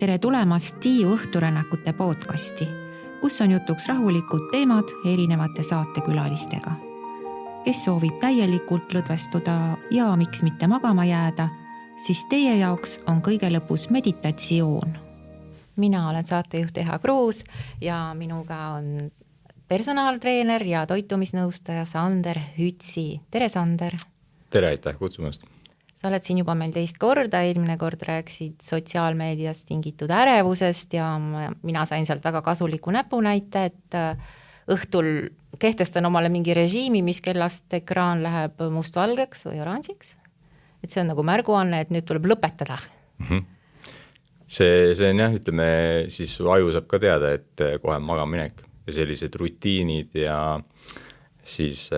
Tere tulemast Tiiu õhturännakute podcasti, kus on jutuks rahulikud teemad erinevate saatekülalistega. Kes soovib täielikult lõdvestuda ja miks mitte magama jääda, siis teie jaoks on kõige lõpus meditatsioon. Mina olen saatejuht Eha Kruus ja minuga on personaaltreener ja toitumisnõustaja Sander Hütsi. Tere, Sander! Tere, aitäh kutsumast! Sa oled siin juba meil teist korda, eelmine kord rääkisid sotsiaalmeediast tingitud ärevusest ja mina sain sealt väga kasuliku näpunäite, et õhtul kehtestan omale mingi režiimi, mis kellast ekraan läheb mustvalgeks või oranžiks. Et see on nagu märguanne, et nüüd tuleb lõpetada. See on jah, ütleme, siis su aju saab ka teada, et kohe magaminek ja sellised rutiinid ja siis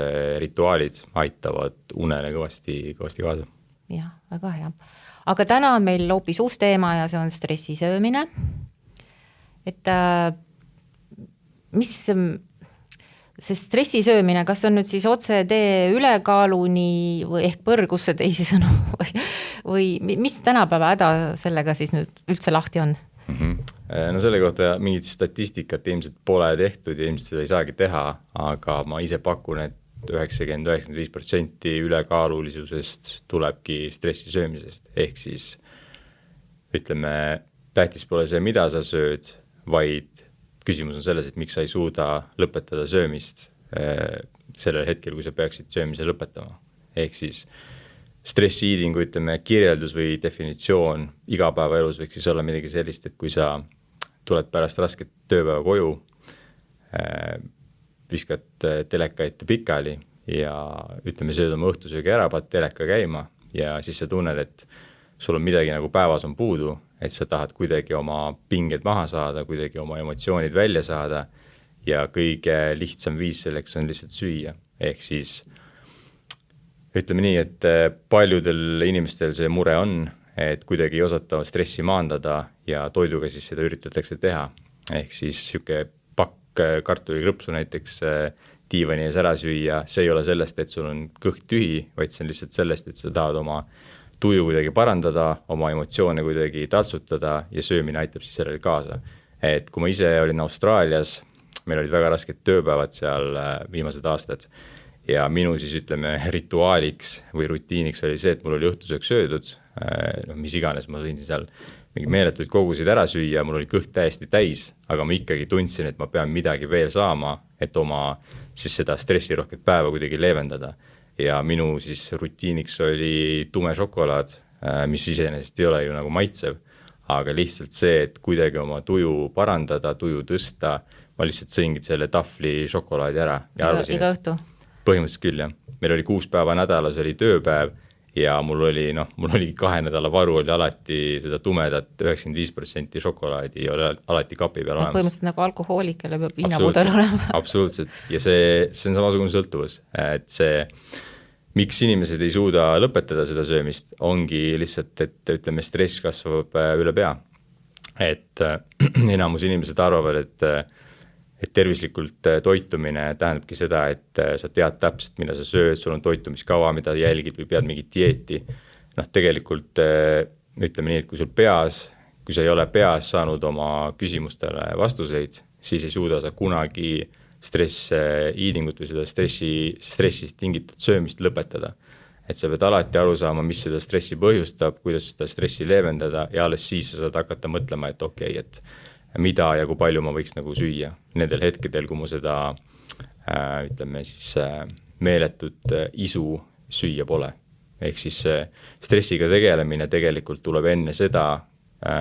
rituaalid aitavad unele kõvasti kaasa. Jah, väga hea. Aga täna on meil hoopis uus teema ja see on stressisöömine. Et mis see stressisöömine, kas on nüüd siis otse tee ülekaaluni või ehk põrgusse teisisõnu või mis tänapäeva häda sellega siis nüüd üldse lahti on? No selle kohta mingit statistikat ilmselt pole tehtud ja ilmselt seda ei saagi teha, aga ma ise pakun, et 90-95% ülekaalulisusest tulebki stressi söömisest. Ehk siis ütleme, tähtis pole see, mida sa sööd, vaid küsimus on selles, et miks sa ei suuda lõpetada söömist sellel hetkel, kui sa peaksid söömise lõpetama. Ehk siis stressiiidingu, ütleme, kirjeldus või definitsioon igapäevaelus võiks siis olla midagi sellist, et kui sa tuled pärast rasket tööpäeva koju, viskad teleka ette pikali ja ütleme, sööd oma õhtusöögi ära, paned teleka käima ja siis sa tunned, et sul on midagi nagu päevas on puudu, et sa tahad kuidagi oma pinged maha saada, kuidagi oma emotsioonid välja saada ja kõige lihtsam viis selleks on lihtsalt süüa. Ehk siis ütleme nii, et paljudel inimestel see mure on, et kuidagi ei osata stressi maandada ja toiduga siis seda üritatakse teha. Ehk siis siuke kartulikrõpsu näiteks diivani ees ära süüa, see ei ole sellest, et sul on kõht tühi, vaid see on lihtsalt sellest, et sa tahad oma tuju kuidagi parandada, oma emotsioone kuidagi tatsutada ja söömine aitab siis sellele kaasa. Et kui ma ise olin Austraalias, meil olid väga rasked tööpäevad seal viimased aastad ja minu siis ütleme rituaaliks või rutiiniks oli see, et mul oli õhtusöök söödud, mis iganes ma võin seal mingi meeletuid kogusid ära süüa, mul oli kõht täiesti täis, aga ma ikkagi tundsin, et ma pean midagi veel saama, et oma siis seda stressirohket päeva kuidagi leevendada. Ja minu siis rutiiniks oli tume šokolaad, mis iseenesest ei ole ju nagu maitsev, aga lihtsalt see, et kuidagi oma tuju parandada, tuju tõsta, ma lihtsalt sõingid selle tahvli šokolaadi ära. Ja arvasin, iga õhtu? Põhimõtteliselt küll, jah. Meil oli 6 päeva nädalas, oli tööpäev, ja mul oli 2 nädala varu oli alati seda tumedat 95% šokolaadi oli alati kapi peal olemas. Põhimõtteliselt nagu alkohoolikele peab viinapudel olema. Absoluutselt. Ja see on samasugune sõltuvus. Et see, miks inimesed ei suuda lõpetada seda söömist, ongi lihtsalt, et ütleme, stress kasvab üle pea. Et enamus inimesed arvavad, et tervislikult toitumine tähendabki seda, et sa tead täpselt, mida sa sööd, sul on toitumiskava, mida jälgid või pead mingit dieeti. Tegelikult ütleme nii, et kui sul peas, kui sa ei ole peas saanud oma küsimustele vastuseid, siis ei suuda sa kunagi stressiiidingut või seda stressist tingitud söömist lõpetada. Et sa pead alati aru saama, mis seda stressi põhjustab, kuidas seda stressi leevendada ja alles siis sa saad hakata mõtlema, et okei, et mida ja kui palju ma võiks nagu süüa nendel hetkedel, kui mu seda ütleme siis meeletut isu süüa pole. Ehk siis stressiga tegelemine tegelikult tuleb enne seda,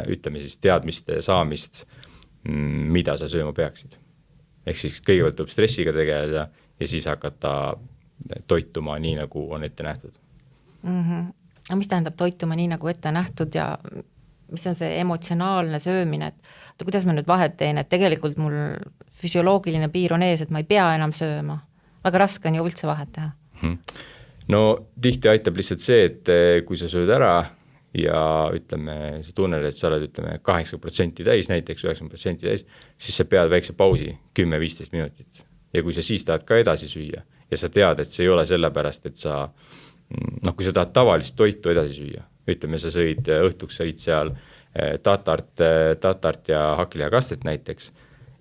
ütleme siis teadmiste saamist, mida sa sööma peaksid. Ehk siis kõigepealt tuleb stressiga tegeleda ja siis hakata toituma nii, nagu on ette nähtud. Aga mis tähendab toituma nii, nagu ette nähtud ja mis on see emotsionaalne söömine, et kuidas ma nüüd vahet teen, et tegelikult mul füsioloogiline piir on ees, et ma ei pea enam sööma. Väga raske on ju üldse vahet teha. No tihti aitab lihtsalt see, et kui sa sööd ära ja ütleme, sa tunned, et sa oled ütleme 80% täis, näiteks 90% täis, siis sa pead väikse pausi 10-15 minutit. Ja kui sa siis tahad ka edasi süüa ja sa tead, et see ei ole sellepärast, et sa, kui sa tahad tavalist toitu edasi süüa, ütleme, sa õhtuks sõid seal tatart ja hakklihakastet näiteks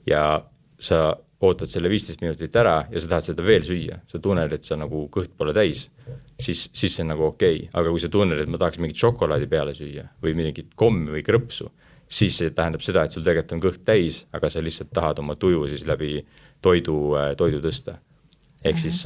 ja sa ootad selle 15 minutit ära ja sa tahad seda veel süüa, sa tunned, et sa nagu kõht pole täis, siis see on nagu okei. Aga kui sa tunned, et ma tahaks mingit šokolaadi peale süüa või mingit kommi või krõpsu, siis see tähendab seda, et sul tegelikult on kõht täis, aga sa lihtsalt tahad oma tuju siis läbi toidu tõsta. Ehk siis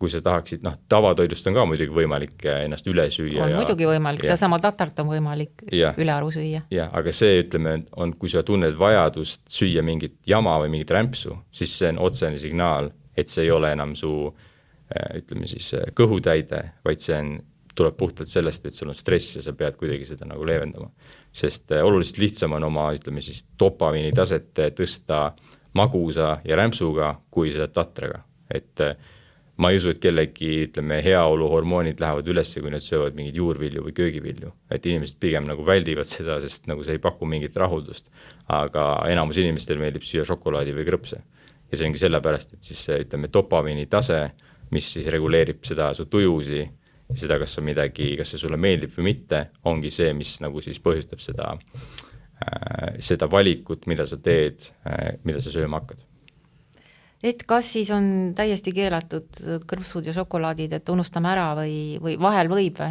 kui sa tahaksid, tavatoidust on ka muidugi võimalik ennast üle süüa. On muidugi võimalik, see sama tatart on võimalik üle aru süüa. Ja, aga see, ütleme, on, kui sa tunned vajadust süüa mingit jama või mingit rämpsu, siis see on otsene signaal, et see ei ole enam su, ütleme siis, kõhutäide, vaid see tuleb puhtalt sellest, et sul on stress ja sa pead kuidagi seda nagu leevendama. Sest oluliselt lihtsam on oma, ütleme siis, dopamiini taset tõsta magusa ja rämpsuga kui seda tatraga. Et ma ei usu, et kellegi, ütleme, heaolu hormoonid lähevad ülesse, kui nad söövad mingid juurvilju või köögivilju. Et inimesed pigem nagu väldivad seda, sest nagu see ei paku mingit rahuldust. Aga enamus inimestel meeldib süüa šokolaadi või krõpse. Ja see ongi sellepärast, et siis, ütleme, dopamiini tase, mis siis reguleerib seda su tujusi, seda, kas see sulle meeldib või mitte, ongi see, mis nagu siis põhjustab seda valikut, mida sa teed, mida sa sööma hakkad. Et kas siis on täiesti keelatud krõpsud ja šokolaadid, et unustame ära või vahel võib või?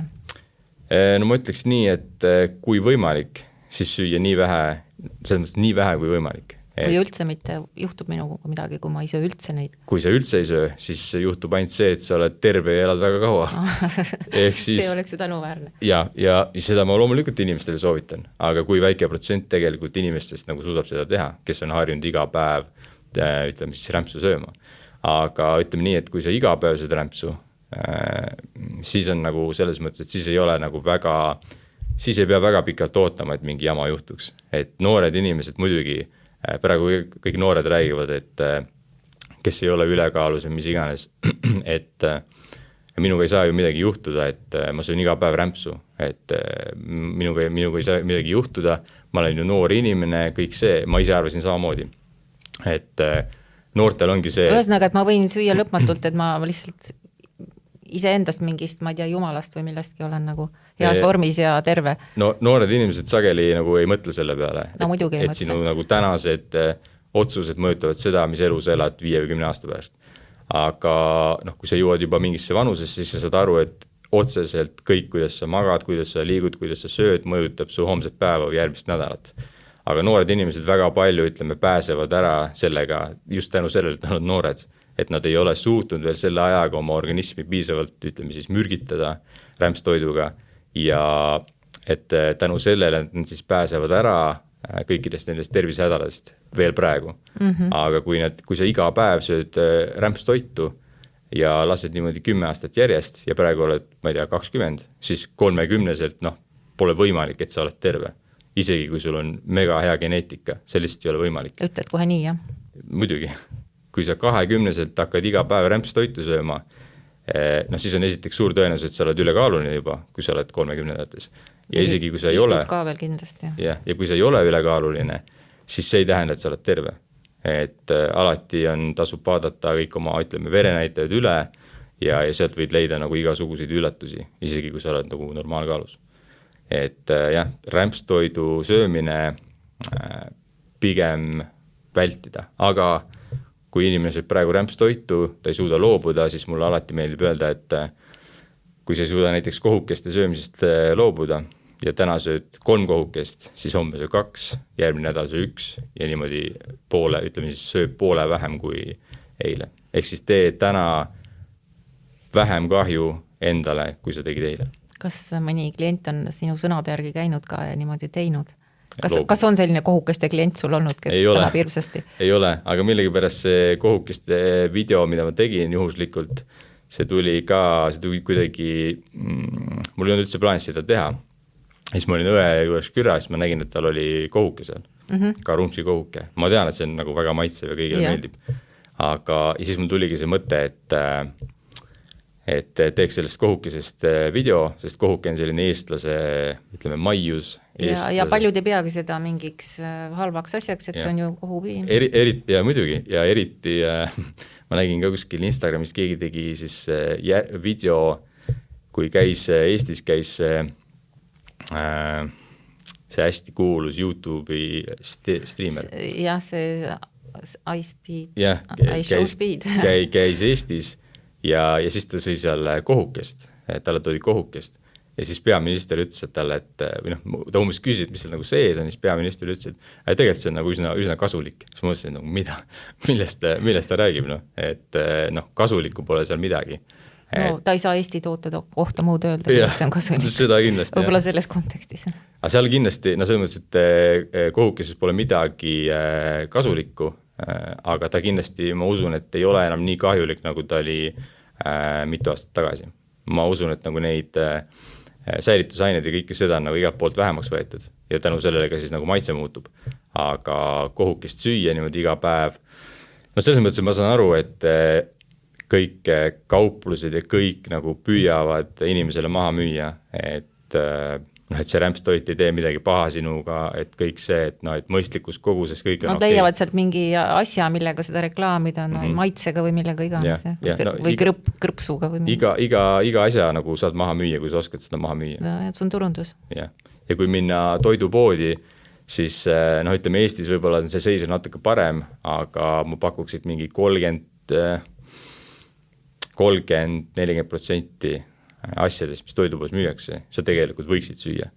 No ma ütleks nii, et kui võimalik, siis süüa nii vähe, selles mõttes nii vähe kui võimalik. Või üldse mitte juhtub minuga midagi, kui ma ei söö üldse neid. Kui sa üldse ei söö, siis juhtub ainult see, et sa oled terve ja elad väga kaua. See oleks ju tänuväärne. Ja seda ma loomulikult inimestele soovitan, aga kui väike protsent tegelikult inimestest nagu suudab seda teha, kes on harjunud iga päev ütleme siis rämpsu sööma. Aga ütleme nii, et kui sa iga päev seda rämpsu, siis on nagu selles mõttes, et siis ei ole nagu väga, siis ei pea väga pikalt ootama, et mingi jama juhtuks. Et noored inimesed muidugi, praegu kõik noored räägivad, et kes ei ole ülekaalus või mis iganes, et minuga ei saa ju midagi juhtuda, et ma söön iga päev rämpsu, et minuga ei saa midagi juhtuda, ma olen ju noor inimene, kõik see, ma ise arvasin samamoodi. Et noortel ongi see... Ühesõnaga, et ma võin süüa lõpmatult, et ma lihtsalt iseendast mingist, ma ei tea, jumalast või millestki olen nagu heas vormis ja terve. No noored inimesed sageli nagu ei mõtle selle peale. No muidugi ei mõtle. Et sinu nagu tänased otsused mõjutavad seda, mis elu sa elad 5 või 10 aasta pärast. Aga kui sa jõuad juba mingisse vanusesse, siis sa saad aru, et otseselt kõik, kuidas sa magad, kuidas sa liigud, kuidas sa sööd, mõjutab su homset päeva või järgmist nädalat. Aga noored inimesed väga palju, ütleme, pääsevad ära sellega, just tänu sellele, et nad on noored, et nad ei ole suutnud veel selle ajaga oma organismi piisavalt, ütleme siis, mürgitada rämpstoiduga ja et tänu sellele nad siis pääsevad ära kõikidest nendest tervisehädadest veel praegu. Aga kui sa iga päev sööd rämpstoitu ja lased niimoodi 10 aastat järjest ja praegu oled, ma ei tea, 20, siis 30-selt, pole võimalik, et sa oled terve. Isegi kui sul on mega hea geneetika, see lihtsalt ei ole võimalik. Ütled kohe nii, jah? Muidugi. Kui sa 20-selt hakkad iga päev rämpstoitu sööma, siis on esiteks suur tõenäosus, et sa oled ülekaaluline juba, kui sa oled 30-dates. Ja isegi kui sa ei ole... Istud ka veel kindlasti. Ja kui sa ei ole ülekaaluline, siis see ei tähenda, et sa oled terve. Et alati tasub vaadata kõik oma, ütleme, verenäitajad üle ja sealt võid leida nagu igasuguseid üllatusi, isegi kui sa oled nagu normaalkaalus. Et jah, rämpstoidu söömine pigem vältida, aga kui inimene sööb praegu rämpstoitu, ta ei suuda loobuda, siis mulle alati meeldib öelda, et kui sa ei suuda näiteks kohukeste söömisest loobuda ja täna sööd 3 kohukest, siis homme söö 2, järgmine nädal söö 1 ja niimoodi sööb poole vähem kui eile. Ehk siis tee täna vähem kahju endale, kui sa tegid eile. Kas mõni klient on sinu sõnade järgi käinud ka ja niimoodi teinud? Kas on selline kohukeste klient sul olnud, kes tahab hirmsasti? Ei ole, aga millegipärast see kohukeste video, mida ma tegin juhuslikult, see tuli kuidagi, mul ei olnud üldse plaanis seda teha. Siis ma olin õe juures küra, siis ma nägin, et tal oli kohuke seal, ka rumpsi kohuke. Ma tean, et see on nagu väga maitsev ja kõigile meeldib. Aga siis mul tuligi see mõte, et teeks sellest kohukesest video, sest kohuke on selline eestlase, ütleme, maius. Ja paljud ei peagi seda mingiks halvaks asjaks, et see on ju kohupiim. Ja muidugi, ja eriti ma nägin ka kuskil Instagramis, keegi tegi siis video, kui Eestis käis see hästi kuulus YouTube'i striimer. Jah, see iSpeed, jah, käis Eestis ja siis ta sõi seal kohukest, talle toodi kohukest ja siis peaminister ütles, et talle, et või noh, ta umbes küsis, mis seal nagu sees on, siis peaminister ütles, et tegelikult see on nagu üsna kasulik. Siis ma mõtlesin, nagu mida, millest ta räägib, noh, et noh, kasulikku pole seal midagi. No ta ei saa Eesti toote kohta muud öelda, et see on kasulik. Seda kindlasti. Võib-olla selles kontekstis. Aga seal kindlasti, no selles mõttes, et kohukeses pole midagi kasulikku, aga ta kindlasti, ma usun, et ei ole enam nii kahjulik, nagu ta oli mitu aastat tagasi. Ma usun, et nagu neid säilitusaineid ja kõike seda on nagu igalt poolt vähemaks võetud ja tänu sellele ka siis nagu maitse muutub. Aga kohukest süüa niimoodi iga päev, no selles mõttes, et ma saan aru, et kõik kauplused ja kõik nagu püüavad inimesele maha müüa, et see rämpstoit ei tee midagi paha sinuga, et kõik see, et mõistlikus koguses kõik on leiavad sealt mingi asja, millega seda reklaamida, maitsega või millega iganes, või krõpsuga või iga asja nagu saad maha müüa, kui sa oskad seda maha müüa. See on turundus. Ja kui minna toidupoodi, siis ütleme Eestis võib-olla see seis on natuke parem, aga ma pakuksid mingi 30-40% asjadest, mis toidupoes müüakse, sa tegelikult võiksid süüa.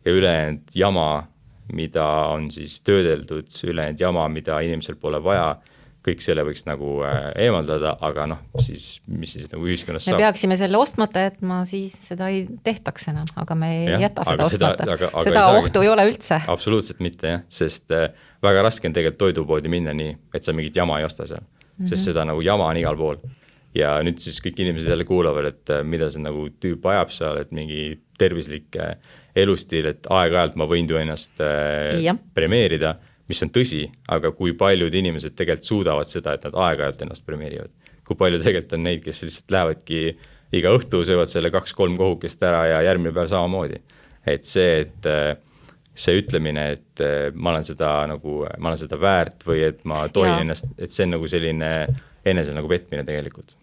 Ja ülejäänud jama, mida on siis töödeldud, ülejäänud jama, mida inimesel pole vaja, kõik selle võiks nagu eemaldada, aga siis, mis siis nagu ühiskonnas saab. Me peaksime selle ostmata jätma, siis seda ei tehtaks enam, aga me ei jäta seda ostmata. Seda ohtu ei ole üldse. Absoluutselt mitte, jah, sest väga raske on tegelikult toidupoodi minna nii, et sa mingit jama ei osta seal, sest seda nagu jama on igal pool. Ja nüüd siis kõik inimesed jälle kuulavad, et mida see nagu tüüp ajab seal, et mingi tervislik elustiil, et aeg-ajalt ma võin ennast premeerida, mis on tõsi, aga kui paljud inimesed tegelikult suudavad seda, et nad aeg-ajalt ennast premeerivad. Kui palju tegelikult on neid, kes lihtsalt lähevadki iga õhtu, söövad selle 2-3 kohukest ära ja järgmine päev samamoodi. Et see ütlemine, et ma olen seda väärt või et ma tohin ennast, et see on nagu selline enese nagu petmine tegelikult.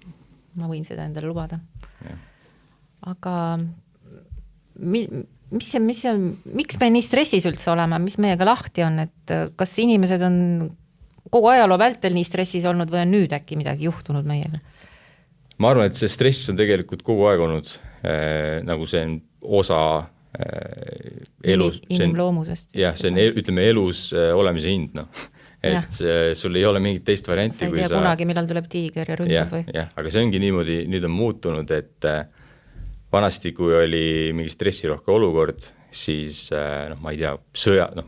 Ma võin seda endale lubada. Ja. Aga miks me nii stressis üldse oleme, mis meiega lahti on, et kas inimesed on kogu ajaloo vältel nii stressis olnud või on nüüd äkki midagi juhtunud meiega? Ma arvan, et see stress on tegelikult kogu aeg olnud, nagu see on osa elus. Inimloomusest. Jah, see on, ütleme, elus olemise hind, et sul ei ole mingit teist varianti. Sa ei tea kunagi, millal tuleb tiiger ja ründab või? Jah, aga see ongi niimoodi, nüüd on muutunud, et vanasti, kui oli mingi stressirohke olukord, siis ma ei tea,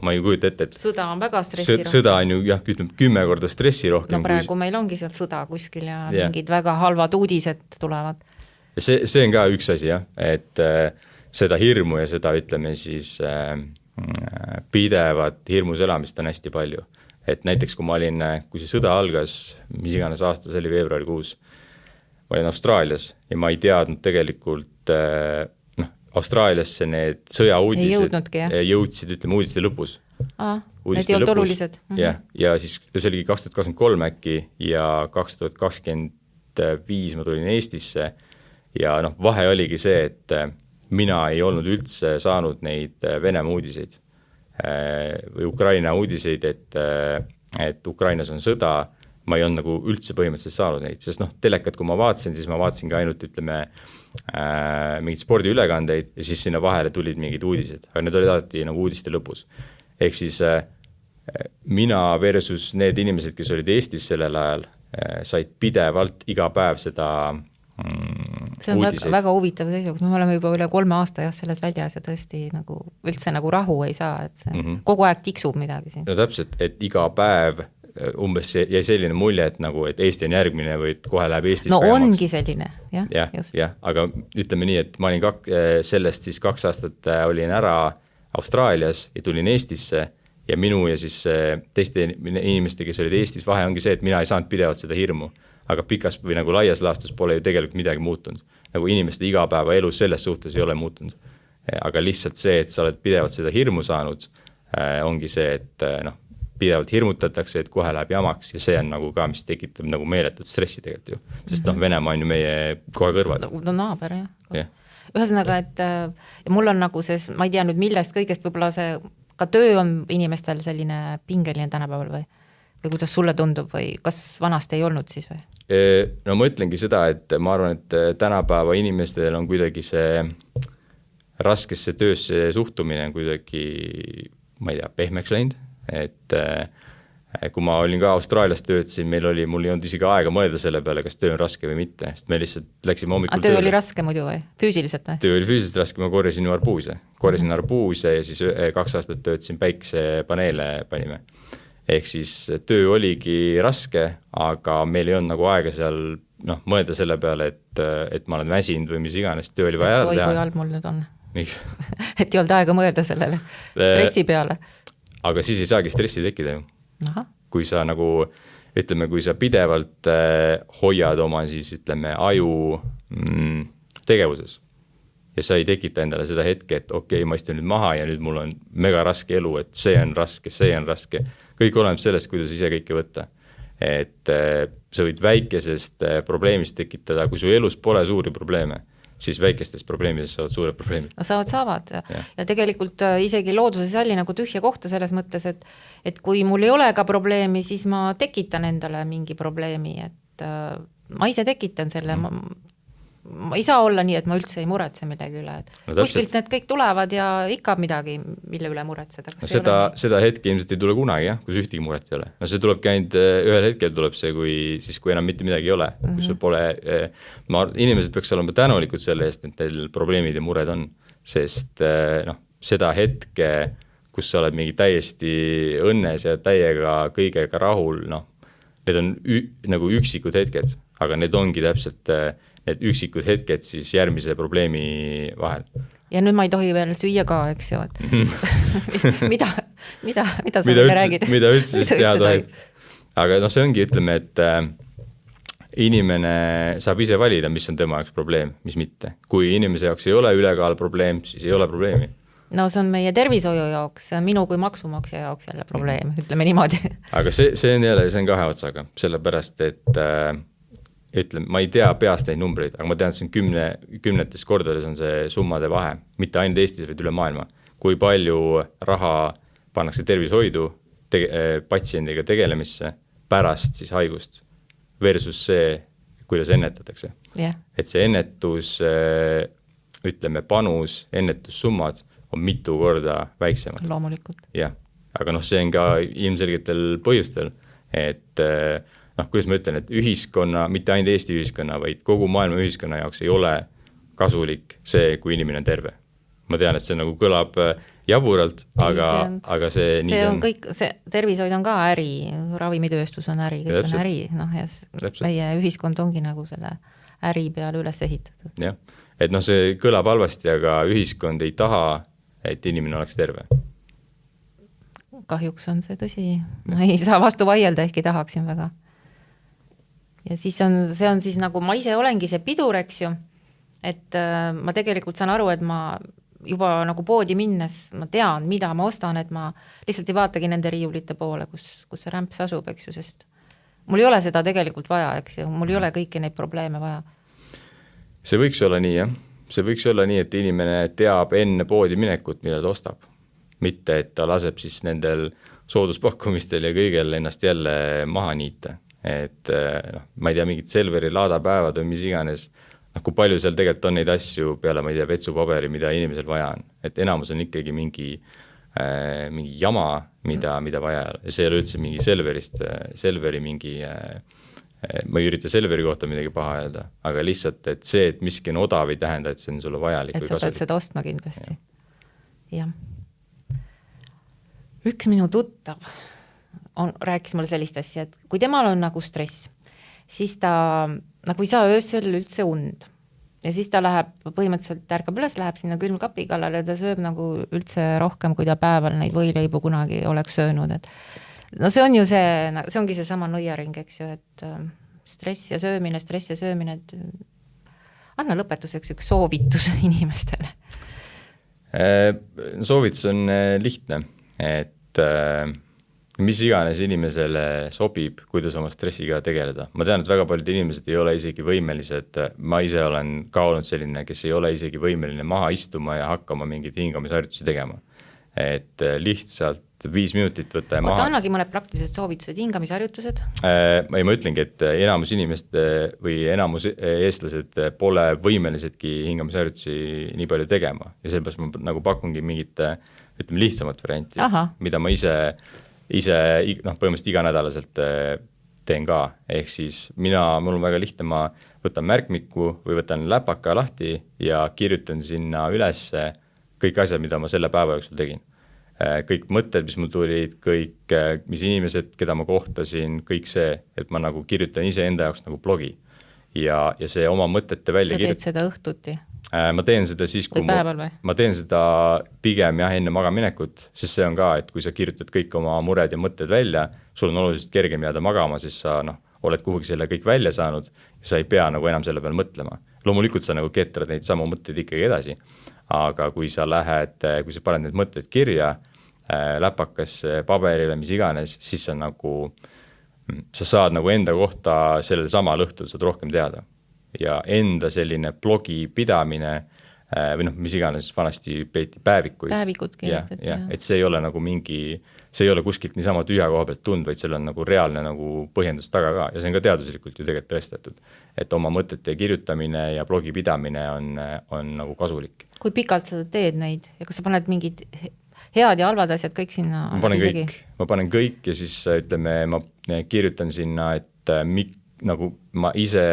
ma ei kujuta ette, et sõda on väga stressirohke. Sõda on ju, ütleme, 10 korda stressirohkem. No praegu meil ongi sealt sõda kuskil ja mingid väga halvad uudised tulevad. Ja see on ka üks asi, et seda hirmu ja seda, ütleme siis, pidevat hirmus elamist on hästi palju. Et näiteks kui see sõda algas, mis iganes aasta, see oli veebruarikuus, ma olin Austraalias ja ma ei teadnud tegelikult, Austraaliasse need sõjauudised jõudsid, ütleme, uudiste lõpus. Need ei olnud olulised. Ja siis see oligi 2023 äkki ja 2025 ma tulin Eestisse ja vahe oligi see, et mina ei olnud üldse saanud neid Venemaa uudiseid või Ukraina uudiseid, et Ukrainas on sõda, ma ei olnud nagu üldse põhimõtteliselt saanud neid, sest telekat, kui ma vaatasin, siis ma vaatasingi ainult, ütleme, mingid spordiülekandeid ja siis sinna vahele tulid mingid uudised, aga need olid alati nagu uudiste lõpus. Ehk siis mina versus need inimesed, kes olid Eestis sellel ajal, said pidevalt iga päev seda see on väga huvitav seisuks, me oleme juba üle 3 aasta selles väljas ja tõesti nagu üldse nagu rahu ei saa, et see kogu aeg tiksub midagi siin. No täpselt, et iga päev umbes jäi selline mulje, et nagu, et Eesti on järgmine või et kohe läheb Eestis kajamaks. Ongi selline, jah, aga ütleme nii, et ma olin sellest siis 2 aastat olin ära Austraalias ja tulin Eestisse ja minu ja siis teiste inimeste, kes olid Eestis, vahe ongi see, et mina ei saanud pidevalt seda hirmu. Aga pikas või nagu laias laastus pole ju tegelikult midagi muutunud. Nagu inimeste igapäeva elu selles suhtes ei ole muutunud. Aga lihtsalt see, et sa oled pidevalt seda hirmu saanud, ongi see, et pidevalt hirmutatakse, et kohe läheb jamaks ja see on nagu ka, mis tekitab nagu meeletut stressi tegelikult ju. Sest Venemaa on ju meie kohe kõrval. No naaber, jah. Ühesõnaga, et mul on nagu see, ma ei tea nüüd millest kõigest, võib-olla see ka töö on inimestel selline pingeline tänapäeval või kuidas sulle tundub või kas vanasti ei olnud siis või? No ma ütlengi seda, et ma arvan, et tänapäeva inimestel on kuidagi see raskesse töösse suhtumine kuidagi, ma ei tea, pehmeks läinud, et kui ma olin ka Austraalias töötasin, mul ei olnud isegi aega mõelda selle peale, kas töö on raske või mitte, sest me lihtsalt läksime hommikul tööle. Töö oli raske muidu või? Füüsiliselt või? Töö oli füüsiliselt raske, ma korjasin arbuuse ja siis 2 aastat töötasin päikesepaneele panime. Ehk siis töö oligi raske, aga meil ei olnud nagu aega seal mõelda selle peale, et ma olen väsinud või mis iganes, töö oli vaja ära teha. Kui halb mul nüüd on. Et ei olnud aega mõelda sellele stressi peale. Aga siis ei saagi stressi tekkida ju. Aha. Kui sa kui sa pidevalt hoiad oma siis aju tegevuses ja sa ei tekita endale seda hetke, et okei, ma istun nüüd maha ja nüüd mul on mega raske elu, et see on raske. Kõik oleneb sellest, kuidas ise kõike võtta. Et sa võid väikesest probleemist tekitada, kui su elus pole suuri probleeme, siis väikestest probleemidest saavad suured probleemid. No saavad. Ja tegelikult isegi looduses jälle nagu tühja kohta selles mõttes, et kui mul ei ole ka probleemi, siis ma tekitan endale mingi probleemi, et ma ise tekitan selle, ma ei saa olla nii, et ma üldse ei muretse millegi üle. Kuskilt need kõik tulevad ja ikka midagi, mille üle muretseda. Seda hetke ilmselt ei tule kunagi, kui see ühtegi muret ei ole. No see tulebki ainult ühel hetkel tuleb see, kui enam mitte midagi ei ole. Kui sul pole, inimesed peaks olema tänulikud selle eest, et neil probleemid ja mured on. Sest seda hetke, kus sa oled mingi täiesti õnnes ja täiega kõigega rahul, need on nagu üksikud hetked, aga need ongi täpselt need üksikud hetked siis järgmise probleemi vahel. Ja nüüd ma ei tohi veel süüa ka, eks ju, et mida sa meile räägid? Mida üldse siis teha tohib. Aga see ongi, ütleme, et inimene saab ise valida, mis on tema jaoks probleem, mis mitte. Kui inimese jaoks ei ole ülekaal probleem, siis ei ole probleemi. No see on meie tervishoiu jaoks, see on minu kui maksumaksja jaoks jälle probleem, ütleme niimoodi. Aga see on kahe otsaga, sellepärast, et ma ei tea peast neid numbreid, aga ma tean, et see on kümnetes kordades on see summade vahe, mitte ainult Eestis, vaid üle maailma. Kui palju raha pannakse tervishoidu patsiendiga tegelemisse pärast siis haigust versus see, kuidas ennetatakse. Yeah. Et see ennetus, panus, ennetussummad on mitu korda väiksemad. Loomulikult. Jah, aga see on ka ilmselgetel põhjustel, et kuidas ma ütlen, et ühiskonna, mitte ainult Eesti ühiskonna, vaid kogu maailma ühiskonna jaoks ei ole kasulik see, kui inimene on terve. Ma tean, et see nagu kõlab jaburalt, aga see nii on. Kõik, see tervishoid on ka äri, ravimitööstus on äri, kõik on äri. Ja meie ühiskond ongi nagu selle äri peale üles ehitatud. Jah, et see kõlab halvasti, aga ühiskond ei taha, et inimene oleks terve. Kahjuks on see tõsi. Ma ei saa vastu vaielda, ehkki tahaksin väga. Ja siis see on siis nagu, ma ise olengi see pidur, eks ju, et ma tegelikult saan aru, et ma juba nagu poodi minnes, ma tean, mida ma ostan, et ma lihtsalt ei vaatagi nende riiulite poole, kus see rämps asub, eks ju, sest mul ei ole seda tegelikult vaja, eks ju, mul ei ole kõiki neid probleeme vaja. See võiks olla nii, jah. See võiks olla nii, et inimene teab enne poodi minekut, mida ta ostab. Mitte, et ta laseb siis nendel sooduspakkumistel ja kõigel ennast jälle maha niita. Et ma ei tea, mingid Selveri laadapäevad või mis iganes, kui palju seal tegelikult on neid asju peale, ma ei tea, vetsupaberi, mida inimesel vaja on. Et enamus on ikkagi mingi jama, mida vaja. Ja see ei ole üldse mingi Selveri mingi, ma ei ürita Selveri kohta midagi paha öelda, aga lihtsalt, et see, et miski on odav, ei tähenda, et see on sulle vajalik. Et sa pead seda ostma kindlasti. Jah. Üks minu tuttav rääkis mulle sellist asja, et kui temal on nagu stress, siis ta nagu ei saa öösel üldse und. Ja siis ta läheb, põhimõtteliselt ärkab üles, läheb sinna külmkapi kallale ja ta sööb nagu üldse rohkem, kui ta päeval neid võileibu kunagi oleks söönud. Et see on ju see ongi see sama nõiaring, eks ju, et stress ja söömine, et anna lõpetuseks üks soovitus inimestele. Soovitus on lihtne, et mis iganes inimesele sobib, kuidas oma stressiga tegeleda. Ma tean, et väga paljud inimesed ei ole isegi võimelised, ma ise olen ka olnud selline, kes ei ole isegi võimeline maha istuma ja hakkama mingid hingamisharjutusi tegema. et lihtsalt 5 minutit võtta ja maha. Annagi mõned praktilised soovitused, hingamisharjutused? Ma ütlengi, et enamus inimest või enamus eestlased pole võimelisedki hingamisharjutusi nii palju tegema ja sellepärast ma nagu pakungi mingit lihtsamat varianti, mida ma ise põhimõtteliselt iganädalaselt teen ka, ehk siis mul on väga lihtne, ma võtan märkmiku või võtan läpaka lahti ja kirjutan sinna üles kõik asjad, mida ma selle päeva jooksul tegin. Kõik mõtted, mis mul tulid, kõik, mis inimesed, keda ma kohtasin, kõik see, et ma nagu kirjutan ise enda jaoks nagu blogi ja see oma mõtete välja sa teed seda õhtuti? Ma teen seda siis, kui ma teen seda pigem enne magaminekut, sest see on ka, et kui sa kirjutad kõik oma mured ja mõtted välja, sul on oluliselt kergem jääda magama, siis sa oled kuhugi selle kõik välja saanud ja sa ei pea nagu enam selle peale mõtlema. Loomulikult sa nagu ketrad neid samu mõtteid ikkagi edasi, aga kui sa paned need mõtted kirja, läpakasse, paberile, mis iganes, siis sa saad nagu enda kohta sellel samal õhtul saad rohkem teada. Ja enda selline blogi pidamine või mis iganes vanasti peeti päevikuid. Päevikut kirjutad, jah. Et see ei ole nagu see ei ole kuskilt niisama tühja koha pealt tund, vaid seal on nagu reaalne nagu põhjendus taga ka ja see on ka teaduslikult ju tegelikult tõestatud, et oma mõtete kirjutamine ja blogi pidamine on nagu kasulik. Kui pikalt sa teed neid ja kas sa paned mingid head ja halvad asjad kõik sinna? Ma panen kõik ja siis ma kirjutan sinna, et nagu ma ise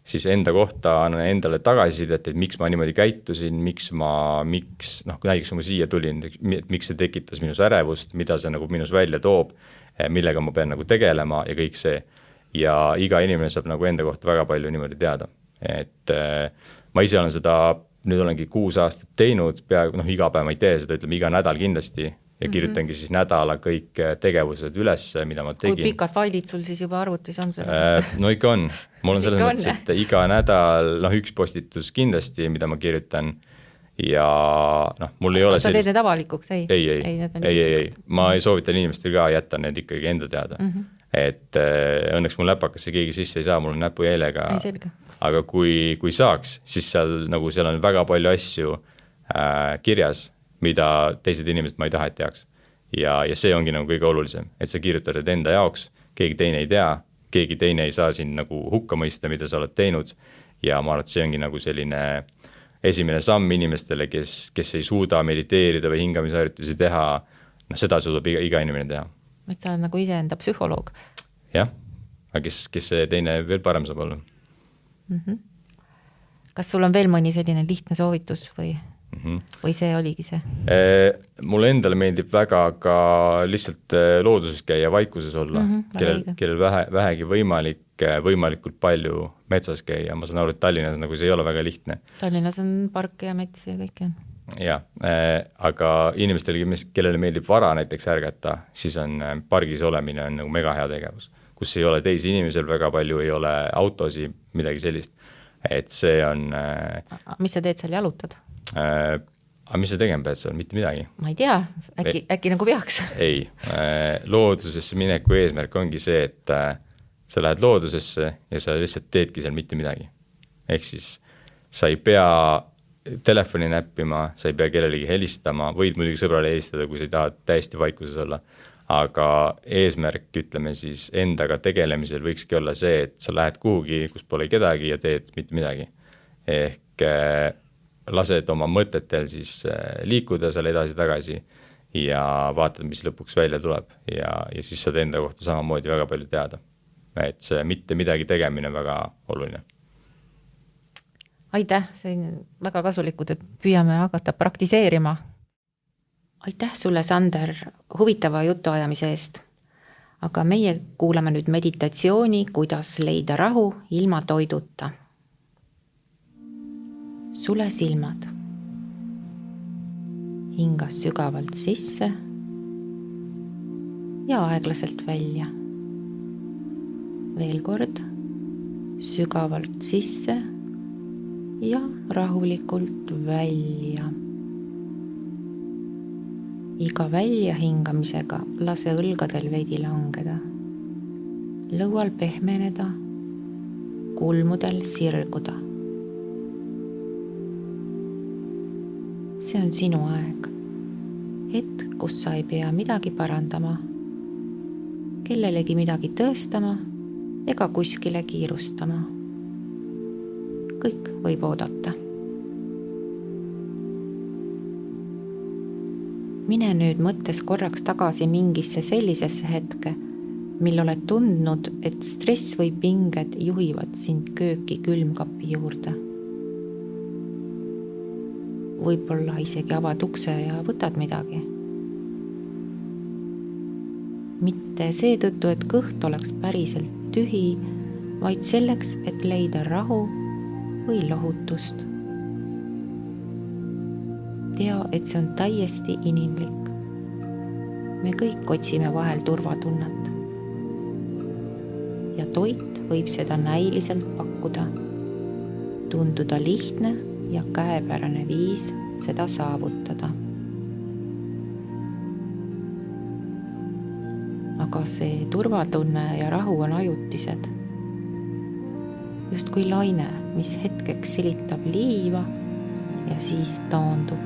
siis enda kohta annan endale tagasisidet, et miks ma niimoodi käitusin, miks näiteks kui ma siia tulin, miks see tekitas minus ärevust, mida see nagu minus välja toob, millega ma pean nagu tegelema ja kõik see. Ja iga inimene saab nagu enda kohta väga palju niimoodi teada. Et ma ise olen seda, nüüd olengi 6 aastat teinud, peaaegu iga päev ma ei tee seda, iga nädal kindlasti ja kirjutangi siis nädala kõik tegevused üles, mida ma tegin. Kui pikad failid sul siis juba arvutis on? No ikka on. Mul on selles mõttes, et iga nädal üks postitus kindlasti, mida ma kirjutan ja mul ei ole sa teed need avalikuks? Ei. Ma ei soovitan inimestel ka jätta need ikkagi enda teada. Et õnneks mul läpakasse keegi sisse ei saa, mul on näpujäilega. Aga kui saaks, siis seal on väga palju asju kirjas, mida teised inimesed ma ei taha, et teaks. Ja see ongi nagu kõige olulisem, et sa kirjutad enda jaoks, keegi teine ei tea, keegi teine ei saa sind nagu hukka mõista, mida sa oled teinud ja ma arvan, et see ongi nagu selline esimene samm inimestele, kes ei suuda mediteerida või hingamisharjutusi teha, seda suudab iga inimene teha. Et sa oled nagu ise enda psühholoog. Jah, aga kes see teine veel parem saab olla? Kas sul on veel mõni selline lihtne soovitus või see oligi see? Mulle endale meeldib väga ka lihtsalt looduses käia, vaikuses olla, kellel vähegi võimalikult palju metsas käia. Ma saan aru, et Tallinnas nagu see ei ole väga lihtne. Tallinnas on park ja mets ja kõik on. Ja, aga inimestel, kellele meeldib vara näiteks ärgata, siis on pargis olemine on nagu mega hea tegevus, kus ei ole teisi inimesel väga palju, ei ole autosi, midagi sellist. Et see on... Mis sa teed seal, jalutad? Aga mis sa tegema pead seal? Mitte midagi. Ma ei tea, äkki nagu peaks? Ei, loodusesse mineku eesmärk ongi see, et sa lähed loodusesse ja sa lihtsalt teedki seal mitte midagi. Ehk siis sa ei pea telefoni näppima, sa ei pea kellelegi helistama, võid muidugi sõbrale helistada, kui sa ei taha täiesti vaikuses olla. Aga eesmärk, ütleme siis endaga tegelemisel võikski olla see, et sa lähed kuhugi, kus pole kedagi ja teed mitte midagi. Ehk lased oma mõtetel siis liikuda seal edasi-tagasi ja vaatad, mis lõpuks välja tuleb ja siis saad enda kohta samamoodi väga palju teada. Et see mitte midagi tegemine on väga oluline. Aitäh, see on väga kasulikud, et püüame hakata praktiseerima. Aitäh sulle, Sander, huvitava jutuajamise eest. Aga meie kuulame nüüd meditatsiooni, kuidas leida rahu ilma toiduta. Sule silmad. Hinga sügavalt sisse ja aeglaselt välja. Veel kord sügavalt sisse ja rahulikult välja. Iga välja hingamisega lase õlgadel veidi langeda. Lõual pehmeneda, kulmudel sirguda. See on sinu aeg. hetk, kus sa ei pea midagi parandama, kellelegi midagi tõestama ega kuskile kiirustama. Kõik võib oodata. Mine nüüd mõttes korraks tagasi mingisse sellisesse hetke, mil oled tundnud, et stress või pinged juhivad sind kööki külmkapi juurde. Võib-olla isegi avad ukse ja võtad midagi. Mitte seetõttu, et kõht oleks päriselt tühi, vaid selleks, et leida rahu või lohutust. Tea, et see on täiesti inimlik. Me kõik otsime vahel turvatunnet. Ja toit võib seda näiliselt pakkuda, tunduda lihtne ja käepärane viis seda saavutada. Aga see turvatunne ja rahu on ajutised. Just kui laine, mis hetkeks silitab liiva ja siis taandub.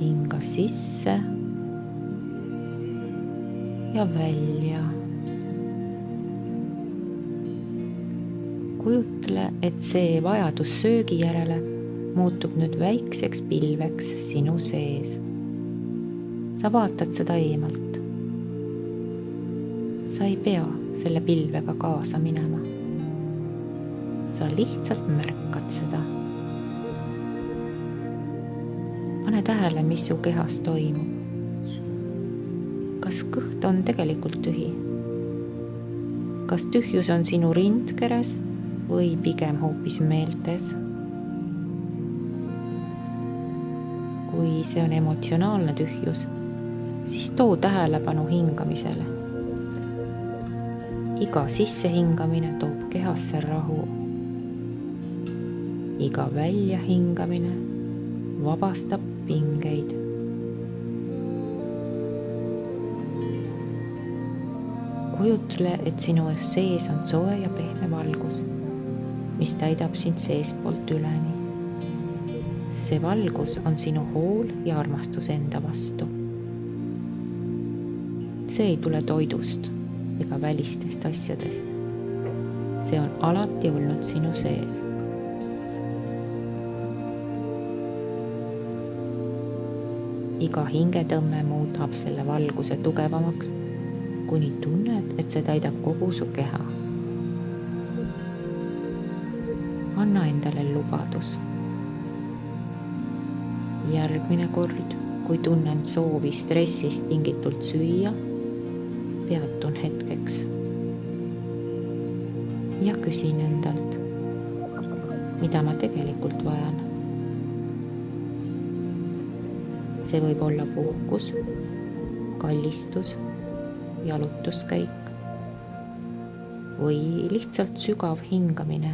Hinga sisse ja välja. Kujutle, et see vajadus söögi järele muutub nüüd väikseks pilveks sinu sees. Sa vaatad seda eemalt. Sa ei pea selle pilvega kaasa minema. Sa lihtsalt märkad seda. Pane tähele, mis su kehas toimub. Kas kõht on tegelikult tühi? Kas tühjus on sinu rindkeres või pigem hoopis meeltes? Kui see on emotsionaalne tühjus, siis too tähelepanu hingamisele. Iga sissehingamine toob kehasse rahu. Iga väljahingamine vabastab pingeid. Kujutle, et sinu sees on soe ja pehme valgus, mis täidab sind seespoolt üleni. See valgus on sinu hool ja armastus enda vastu. See ei tule toidust ega välistest asjadest. See on alati olnud sinu sees. Iga hingetõmme muudab selle valguse tugevamaks, kuni tunned, et see täidab kogu su keha. Anna endale lubadus. Järgmine kord, kui tunnen soovi stressist tingitult süüa, peatun hetkeks ja küsin endalt, mida ma tegelikult vajan. See võib olla puhkus, kallistus, jalutuskäik või lihtsalt sügav hingamine.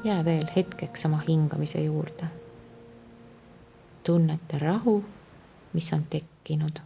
Jää veel hetkeks oma hingamise juurde. Tunnete rahu, mis on tekkinud.